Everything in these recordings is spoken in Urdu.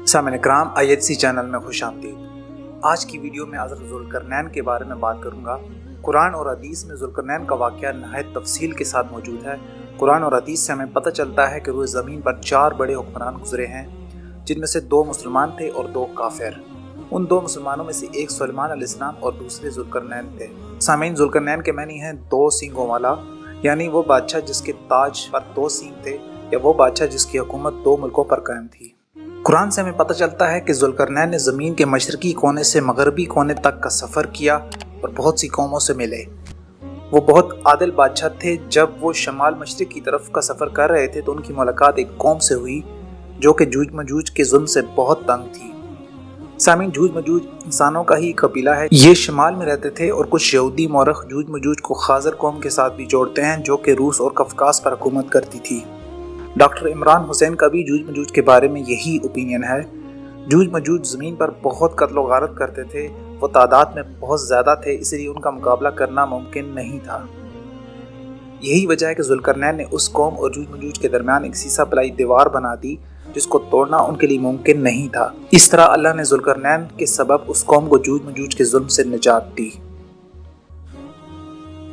سامعین کرام IHC چینل میں خوش آمدید۔ آج کی ویڈیو میں حضرت ذوالقرنین کے بارے میں بات کروں گا۔ قرآن اور حدیث میں ذوالقرنین کا واقعہ نہایت تفصیل کے ساتھ موجود ہے۔ قرآن اور حدیث سے ہمیں پتہ چلتا ہے کہ روئے زمین پر 4 بڑے حکمران گزرے ہیں، جن میں سے 2 مسلمان تھے اور 2 کافر۔ ان 2 مسلمانوں میں سے ایک سلیمان علیہ السلام اور دوسرے ذوالقرنین تھے۔ سامعین، ذوالقرنین کے معنی ہیں 2 سینگوں والا، یعنی وہ بادشاہ جس کے تاج پر 2 سینگ تھے، یا وہ بادشاہ جس کی حکومت 2 ملکوں پر قائم تھی۔ قرآن سے ہمیں پتہ چلتا ہے کہ ذوالقرنین نے زمین کے مشرقی کونے سے مغربی کونے تک کا سفر کیا اور بہت سی قوموں سے ملے۔ وہ بہت عادل بادشاہ تھے۔ جب وہ شمال مشرق کی طرف کا سفر کر رہے تھے تو ان کی ملاقات ایک قوم سے ہوئی جو کہ جوج مجوج کے ظلم سے بہت تنگ تھی۔ سامعین، جوج مجوج انسانوں کا ہی قبیلہ ہے۔ یہ شمال میں رہتے تھے اور کچھ یہودی مورخ جوج مجوج کو خاضر قوم کے ساتھ بھی جوڑتے ہیں جو کہ روس اور قفقاز پر حکومت کرتی تھی۔ ڈاکٹر عمران حسین کا بھی جوج مجوج کے بارے میں یہی اوپینین ہے۔ جوج مجوج زمین پر بہت قتل و غارت کرتے تھے۔ وہ تعداد میں بہت زیادہ تھے، اس لیے ان کا مقابلہ کرنا ممکن نہیں تھا۔ یہی وجہ ہے کہ ذوالقرنین نے اس قوم اور جوج مجوج کے درمیان ایک سیسا پلائی دیوار بنا دی جس کو توڑنا ان کے لیے ممکن نہیں تھا۔ اس طرح اللہ نے ذوالقرنین کے سبب اس قوم کو جوج مجوج کے ظلم سے نجات دی۔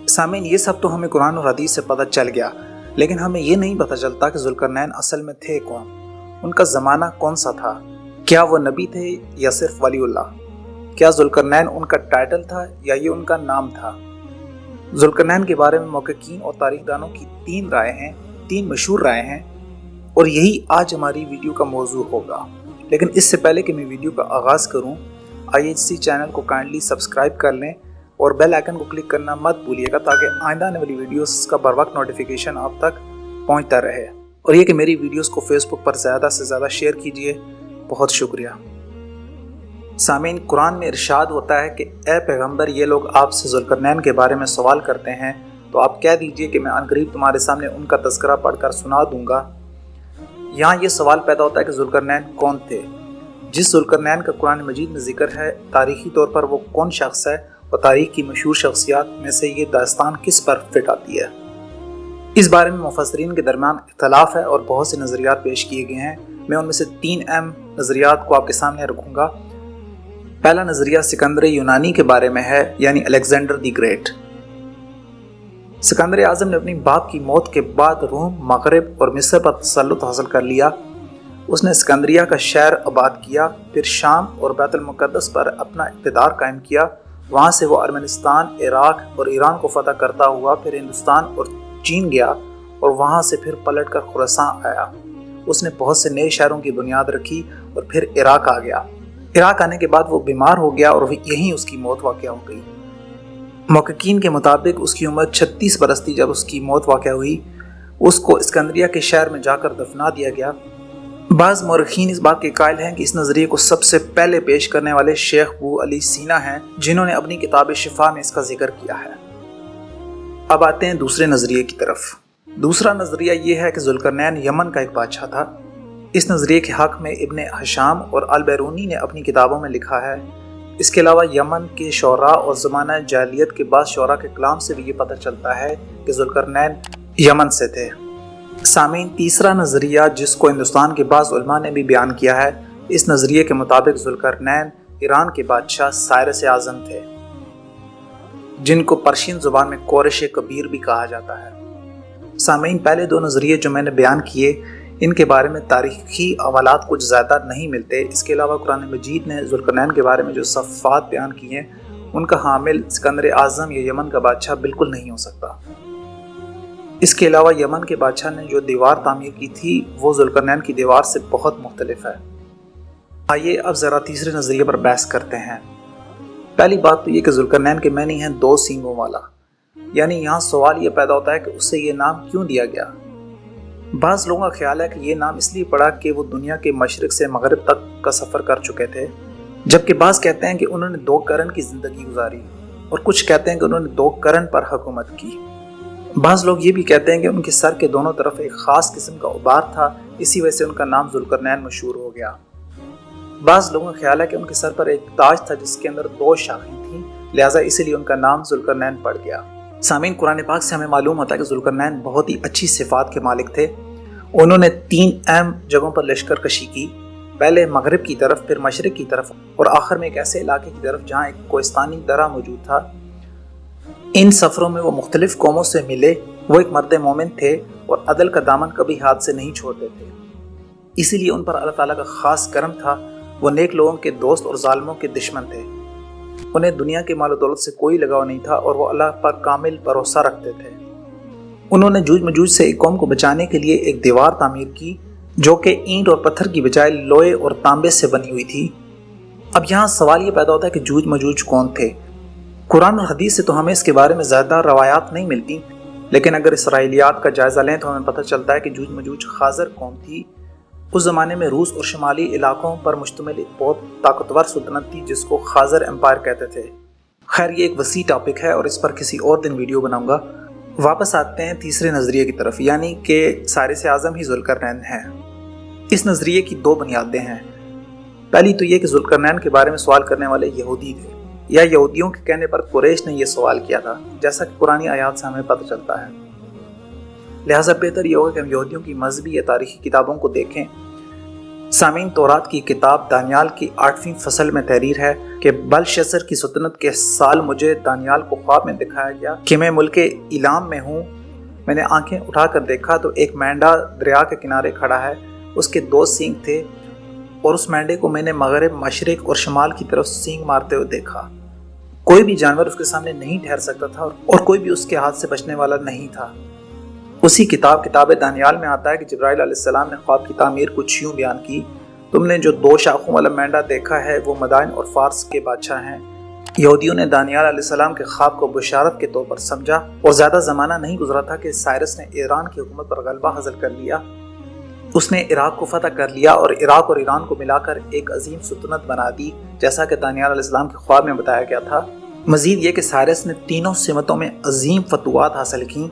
سامعین، یہ سب تو ہمیں قرآن اور حدیث سے پتہ چل گیا، لیکن ہمیں یہ نہیں پتہ چلتا کہ ذوالقرنین اصل میں تھے کون، ان کا زمانہ کون سا تھا، کیا وہ نبی تھے یا صرف ولی اللہ، کیا ذوالقرنین ان کا ٹائٹل تھا یا یہ ان کا نام تھا۔ ذوالقرنین کے بارے میں محققین اور تاریخ دانوں کی 3 رائے ہیں، 3 مشہور رائے ہیں، اور یہی آج ہماری ویڈیو کا موضوع ہوگا۔ لیکن اس سے پہلے کہ میں ویڈیو کا آغاز کروں، IHC چینل کو کائنڈلی سبسکرائب کر لیں اور بیل آئیکن کو کلک کرنا مت بھولیے گا تاکہ آئندہ آنے والی ویڈیوز کا بر وقت نوٹیفیکیشن آپ تک پہنچتا رہے، اور یہ کہ میری ویڈیوز کو فیس بک پر زیادہ سے زیادہ شیئر کیجیے۔ بہت شکریہ۔ سامعین، قرآن میں ارشاد ہوتا ہے کہ اے پیغمبر، یہ لوگ آپ سے ذوالقرنین کے بارے میں سوال کرتے ہیں تو آپ کہہ دیجئے کہ میں عنقریب تمہارے سامنے ان کا تذکرہ پڑھ کر سنا دوں گا۔ یہاں یہ سوال پیدا ہوتا ہے کہ ذوالقرنین کون تھے؟ جس ذوالقرنین کا قرآن مجید میں ذکر ہے، تاریخی طور پر وہ کون شخص ہے، اور تاریخ کی مشہور شخصیات میں سے یہ داستان کس پر فٹ آتی ہے؟ اس بارے میں مفسرین کے درمیان اختلاف ہے اور بہت سے نظریات پیش کیے گئے ہیں۔ میں ان میں سے 3 اہم نظریات کو آپ کے سامنے رکھوں گا۔ پہلا نظریہ سکندر یونانی کے بارے میں ہے، یعنی الیگزینڈر دی گریٹ۔ سکندر اعظم نے اپنی باپ کی موت کے بعد روم، مغرب اور مصر پر تسلط حاصل کر لیا۔ اس نے اسکندریہ کا شہر آباد کیا، پھر شام اور بیت المقدس پر اپنا اقتدار قائم کیا۔ وہاں سے وہ ارمنستان، عراق اور ایران کو فتح کرتا ہوا پھر ہندوستان اور چین گیا، اور وہاں سے پھر پلٹ کر خراسان آیا۔ اس نے بہت سے نئے شہروں کی بنیاد رکھی اور پھر عراق آ گیا۔ عراق آنے کے بعد وہ بیمار ہو گیا اور یہیں اس کی موت واقع ہو گئی۔ محققین کے مطابق اس کی عمر 36 برس تھی جب اس کی موت واقع ہوئی۔ اس کو اسکندریہ کے شہر میں جا کر دفنا دیا گیا۔ بعض مورخین اس بات کے قائل ہیں کہ اس نظریے کو سب سے پہلے پیش کرنے والے شیخ ابو علی سینا ہیں، جنہوں نے اپنی کتاب شفا میں اس کا ذکر کیا ہے۔ اب آتے ہیں دوسرے نظریے کی طرف۔ دوسرا نظریہ یہ ہے کہ ذوالقرنین یمن کا ایک بادشاہ تھا۔ اس نظریے کے حق میں ابن حشام اور البیرونی نے اپنی کتابوں میں لکھا ہے۔ اس کے علاوہ یمن کے شعراء اور زمانہ جاہلیت کے بعض شعراء کے کلام سے بھی یہ پتہ چلتا ہے کہ ذوالقرنین یمن سے تھے۔ سامعین، تیسرا نظریہ جس کو ہندوستان کے بعض علماء نے بھی بیان کیا ہے، اس نظریے کے مطابق ذوالقرنین ایران کے بادشاہ سائرس اعظم تھے، جن کو پرشین زبان میں کورش کبیر بھی کہا جاتا ہے۔ سامعین، پہلے 2 نظریے جو میں نے بیان کیے، ان کے بارے میں تاریخی حوالات کچھ زیادہ نہیں ملتے۔ اس کے علاوہ قرآن مجید نے ذوالقرنین کے بارے میں جو صفات بیان کیے ہیں، ان کا حامل سکندر اعظم یا یمن کا بادشاہ بالکل نہیں ہو سکتا۔ اس کے علاوہ یمن کے بادشاہ نے جو دیوار تعمیر کی تھی وہ ذوالقرنین کی دیوار سے بہت مختلف ہے۔ آئیے اب ذرا تیسرے نظریے پر بحث کرتے ہیں۔ پہلی بات تو یہ کہ ذوالقرنین کے معنی ہیں 2 سینگوں والا، یعنی یہاں سوال یہ پیدا ہوتا ہے کہ اسے یہ نام کیوں دیا گیا۔ بعض لوگوں کا خیال ہے کہ یہ نام اس لیے پڑا کہ وہ دنیا کے مشرق سے مغرب تک کا سفر کر چکے تھے، جبکہ بعض کہتے ہیں کہ انہوں نے 2 قرن کی زندگی گزاری، اور کچھ کہتے ہیں کہ انہوں نے 2 قرن پر حکومت کی۔ بعض لوگ یہ بھی کہتے ہیں کہ ان کے سر کے دونوں طرف ایک خاص قسم کا غبار تھا، اسی وجہ سے ان کا نام ذوالقرنین مشہور ہو گیا۔ بعض لوگوں کا خیال ہے کہ ان کے سر پر ایک تاج تھا جس کے اندر 2 شاخیں تھیں، لہٰذا اسی لیے ان کا نام ذوالقرنین پڑ گیا۔ سامعین، قرآن پاک سے ہمیں معلوم ہوتا ہے کہ ذوالقرنین بہت ہی اچھی صفات کے مالک تھے۔ انہوں نے 3 اہم جگہوں پر لشکر کشی کی۔ پہلے مغرب کی طرف، پھر مشرق کی طرف، اور آخر میں ایک ایسے علاقے کی طرف جہاں ایک کوہستانی درہ موجود تھا۔ ان سفروں میں وہ مختلف قوموں سے ملے۔ وہ ایک مرد مومن تھے اور عدل کا دامن کبھی ہاتھ سے نہیں چھوڑتے تھے، اسی لیے ان پر اللہ تعالیٰ کا خاص کرم تھا۔ وہ نیک لوگوں کے دوست اور ظالموں کے دشمن تھے۔ انہیں دنیا کے مال و دولت سے کوئی لگاؤ نہیں تھا اور وہ اللہ پر کامل بھروسہ رکھتے تھے۔ انہوں نے جوج مجوج سے ایک قوم کو بچانے کے لیے ایک دیوار تعمیر کی جو کہ اینٹ اور پتھر کی بجائے لوہے اور تانبے سے بنی ہوئی تھی۔ اب یہاں سوال یہ پیدا ہوتا ہے کہ جوج مجوج کون تھے؟ قرآن اور حدیث سے تو ہمیں اس کے بارے میں زیادہ روایات نہیں ملتی، لیکن اگر اسرائیلیات کا جائزہ لیں تو ہمیں پتہ چلتا ہے کہ جوج مجوج خاضر قوم تھی۔ اس زمانے میں روس اور شمالی علاقوں پر مشتمل ایک بہت طاقتور سلطنت تھی جس کو خاضر امپائر کہتے تھے۔ خیر، یہ ایک وسیع ٹاپک ہے اور اس پر کسی اور دن ویڈیو بناؤں گا۔ واپس آتے ہیں تیسرے نظریے کی طرف، یعنی کہ سائرس اعظم ہی ذوالقرنین ہیں۔ اس نظریے کی دو بنیادیں ہیں۔ پہلی تو یہ کہ ذوالقرنین کے بارے میں سوال کرنے والے یہودی تھے، یا یہودیوں کے کہنے پر قریش نے یہ سوال کیا تھا، جیسا کہ قرآنی آیات سے ہمیں پتہ چلتا ہے۔ لہٰذا بہتر یہ ہوگا کہ ہم یہودیوں کی مذہبی یا تاریخی کتابوں کو دیکھیں۔ سامعین، تورات کی کتاب دانیال کی 8ویں فصل میں تحریر ہے کہ بلشسر کی سلطنت کے سال مجھے دانیال کو خواب میں دکھایا گیا کہ میں ملک ایلام میں ہوں۔ میں نے آنکھیں اٹھا کر دیکھا تو ایک مینڈا دریا کے کنارے کھڑا ہے، اس کے 2 سینگ تھے، اور اس مینڈے کو میں نے مغرب، مشرق اور شمال کی طرف سینگ مارتے ہوئے دیکھا۔ کوئی بھی جانور اس کے سامنے نہیں ٹھہر سکتا تھا اور کوئی بھی اس کے ہاتھ سے بچنے والا نہیں تھا۔ اسی کتاب دانیال میں آتا ہے کہ جبرائیل علیہ السلام نے خواب کی تعمیر کچھ یوں بیان کی: تم نے جو 2 شاخوں والا مینڈا دیکھا ہے وہ مدائن اور فارس کے بادشاہ ہیں۔ یہودیوں نے دانیال علیہ السلام کے خواب کو بشارت کے طور پر سمجھا، اور زیادہ زمانہ نہیں گزرا تھا کہ سائرس نے ایران کی حکومت پر غلبہ حاصل کر لیا۔ اس نے عراق کو فتح کر لیا اور عراق اور ایران کو ملا کر ایک عظیم سلطنت بنا دی، جیسا کہ دانیال علیہ السلام کے خواب میں بتایا گیا تھا۔ مزید یہ کہ سائرس نے تینوں سمتوں میں عظیم فتوحات حاصل کیں۔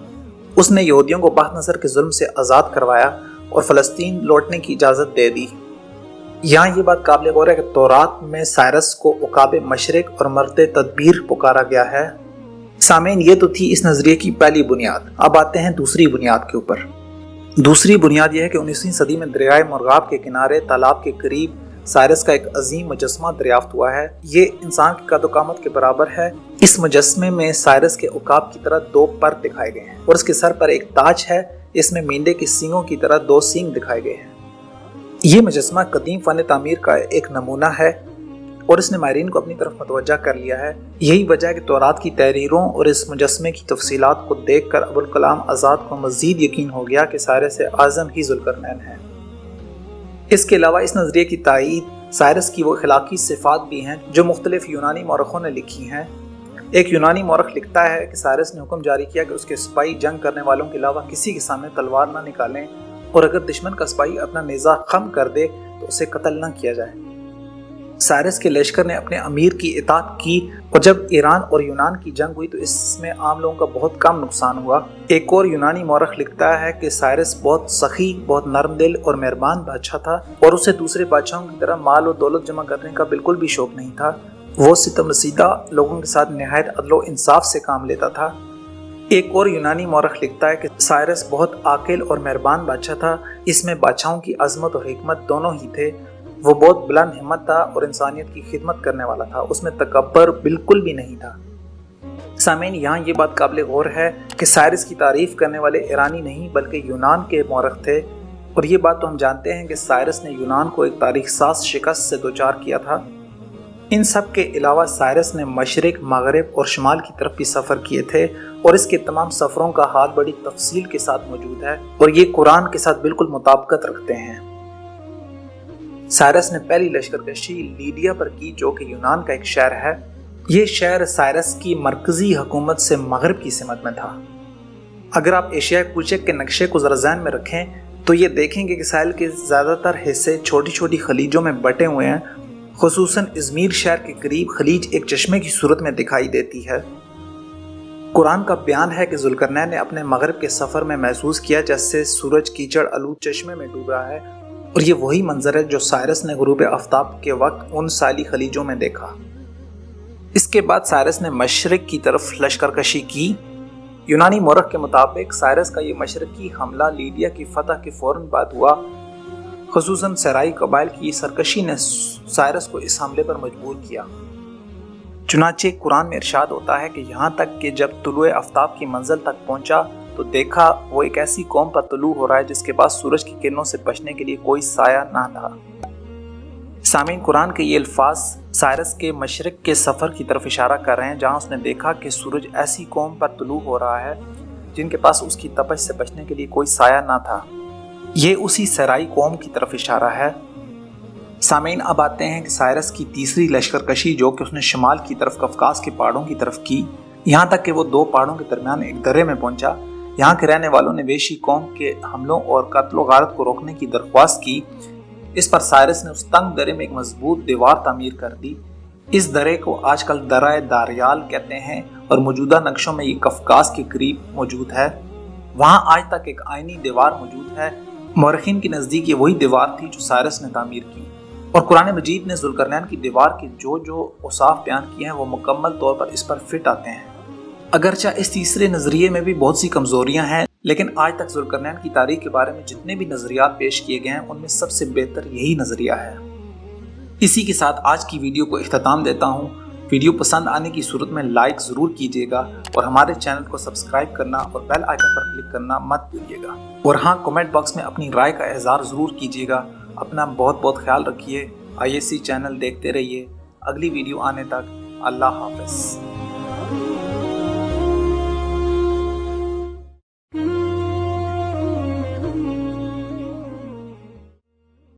اس نے یہودیوں کو بہت نظر کے ظلم سے آزاد کروایا اور فلسطین لوٹنے کی اجازت دے دی۔ یہاں یہ بات قابل غور ہے کہ تورات میں سائرس کو عقاب مشرق اور مرد تدبیر پکارا گیا ہے۔ سامعین، یہ تو تھی اس نظریے کی پہلی بنیاد۔ اب آتے ہیں دوسری بنیاد کے اوپر۔ دوسری بنیاد یہ ہے کہ 19ویں صدی میں دریائے مرغاب کے کنارے تالاب کے قریب سائرس کا ایک عظیم مجسمہ دریافت ہوا ہے۔ یہ انسان کی قد و قامت کے برابر ہے۔ اس مجسمے میں سائرس کے عقاب کی طرح 2 پر دکھائے گئے ہیں اور اس کے سر پر ایک تاج ہے۔ اس میں مینڈے کی سینگوں کی طرح 2 سینگ دکھائے گئے ہیں۔ یہ مجسمہ قدیم فن تعمیر کا ایک نمونہ ہے اور اس نے ماہرین کو اپنی طرف متوجہ کر لیا ہے۔ یہی وجہ ہے کہ تورات کی تحریروں اور اس مجسمے کی تفصیلات کو دیکھ کر ابوالکلام آزاد کو مزید یقین ہو گیا کہ سائرس اعظم ہی ذوالقرنین ہے۔ اس کے علاوہ اس نظریے کی تائید سائرس کی وہ اخلاقی صفات بھی ہیں جو مختلف یونانی مورخوں نے لکھی ہیں۔ ایک یونانی مورخ لکھتا ہے کہ سائرس نے حکم جاری کیا کہ اس کے سپاہی جنگ کرنے والوں کے علاوہ کسی کے سامنے تلوار نہ نکالیں، اور اگر دشمن کا سپاہی اپنا نیزہ خم کر دے تو اسے قتل نہ کیا جائے۔ سائرس کے لشکر نے اپنے امیر کی اطاعت کی، اور جب ایران اور یونان کی جنگ ہوئی تو اس میں عام لوگوں کا بہت کم نقصان ہوا۔ ایک اور یونانی مورخ لکھتا ہے کہ سائرس بہت سخی، بہت نرم دل اور مہربان بادشاہ تھا، اور اسے دوسرے بادشاہوں کی طرح مال و دولت جمع کرنے کا بالکل بھی شوق نہیں تھا۔ وہ ستم رسیدہ لوگوں کے ساتھ نہایت عدل و انصاف سے کام لیتا تھا۔ ایک اور یونانی مورخ لکھتا ہے کہ سائرس بہت عاقل اور مہربان بادشاہ تھا۔ اس میں بادشاہوں کی عظمت اور حکمت دونوں ہی تھے۔ وہ بہت بلند ہمت تھا اور انسانیت کی خدمت کرنے والا تھا۔ اس میں تکبر بالکل بھی نہیں تھا۔ سامعین، یہاں یہ بات قابل غور ہے کہ سائرس کی تعریف کرنے والے ایرانی نہیں بلکہ یونان کے مورخ تھے، اور یہ بات تو ہم جانتے ہیں کہ سائرس نے یونان کو ایک تاریخ ساز شکست سے دوچار کیا تھا۔ ان سب کے علاوہ سائرس نے مشرق، مغرب اور شمال کی طرف بھی سفر کیے تھے، اور اس کے تمام سفروں کا حال بڑی تفصیل کے ساتھ موجود ہے، اور یہ قرآن کے ساتھ بالکل مطابقت رکھتے ہیں۔ سائرس نے پہلی لشکرکشی لیڈیا پر کی جو کہ یونان کا ایک شہر ہے۔ یہ شہر سائرس کی مرکزی حکومت سے مغرب کی سمت میں تھا۔ اگر آپ ایشیائی کوچک کے نقشے کو ذرا ذہن میں رکھیں تو یہ دیکھیں گے کہ ساحل کے زیادہ تر حصے چھوٹی چھوٹی خلیجوں میں بٹے ہوئے ہیں۔ خصوصاً ازمیر شہر کے قریب خلیج ایک چشمے کی صورت میں دکھائی دیتی ہے۔ قرآن کا بیان ہے کہ ذوالقرنین نے اپنے مغرب کے سفر میں محسوس کیا جیسے سورج کیچڑ آلود چشمے میں ڈوب رہا ہے، اور یہ وہی منظر ہے جو سائرس نے غروب آفتاب کے وقت ان ساحلی خلیجوں میں دیکھا۔ اس کے بعد سائرس نے مشرق کی طرف لشکرکشی کی۔ یونانی مورخ کے مطابق سائرس کا یہ مشرقی حملہ لیڈیا کی فتح کے فوراً بعد ہوا۔ خصوصاً صحرائی قبائل کی سرکشی نے سائرس کو اس حملے پر مجبور کیا۔ چنانچہ قرآن میں ارشاد ہوتا ہے کہ یہاں تک کہ جب طلوع آفتاب کی منزل تک پہنچا تو دیکھا وہ ایک ایسی قوم پر طلوع ہو رہا ہے جس کے پاس سورج کی کرنوں سے بچنے کے لیے کوئی سایہ نہ تھا۔ سامعین، قرآن کے یہ الفاظ سائرس کے مشرق کے سفر کی طرف اشارہ کر رہے ہیں جہاں اس نے دیکھا کہ سورج ایسی قوم پر طلوع ہو رہا ہے جن کے پاس اس کی تپش سے بچنے کے لیے کوئی سایہ نہ تھا۔ یہ اسی صحرائی قوم کی طرف اشارہ ہے۔ سامعین، اب آتے ہیں کہ سائرس کی تیسری لشکر کشی جو کہ اس نے شمال کی طرف قفقاز کے پہاڑوں کی طرف کی، یہاں تک کہ وہ دو پہاڑوں کے درمیان ایک درے میں پہنچا۔ یہاں کے رہنے والوں نے ویشی قوم کے حملوں اور قتل و غارت کو روکنے کی درخواست کی۔ اس پر سائرس نے اس تنگ درے میں ایک مضبوط دیوار تعمیر کر دی۔ اس درے کو آج کل درہ داریال کہتے ہیں اور موجودہ نقشوں میں یہ قفقاز کے قریب موجود ہے۔ وہاں آج تک ایک آئینی دیوار موجود ہے۔ مورخین کے نزدیک یہ وہی دیوار تھی جو سائرس نے تعمیر کی، اور قرآن مجید نے ذوالقرنین کی دیوار کے جو اوصاف بیان کیے ہیں وہ مکمل طور پر اس پر فٹ آتے ہیں۔ اگرچہ اس تیسرے نظریے میں بھی بہت سی کمزوریاں ہیں، لیکن آج تک ذوالقرنین کی تاریخ کے بارے میں جتنے بھی نظریات پیش کیے گئے ہیں ان میں سب سے بہتر یہی نظریہ ہے۔ اسی کے ساتھ آج کی ویڈیو کو اختتام دیتا ہوں۔ ویڈیو پسند آنے کی صورت میں لائک ضرور کیجیے گا اور ہمارے چینل کو سبسکرائب کرنا اور بیل آئیکن پر کلک کرنا مت بھولیے گا، اور ہاں، کمنٹ باکس میں اپنی رائے کا اظہار ضرور کیجیے گا۔ اپنا بہت بہت خیال رکھیے۔ ISC چینل دیکھتے رہیے۔ اگلی ویڈیو آنے تک اللہ حافظ۔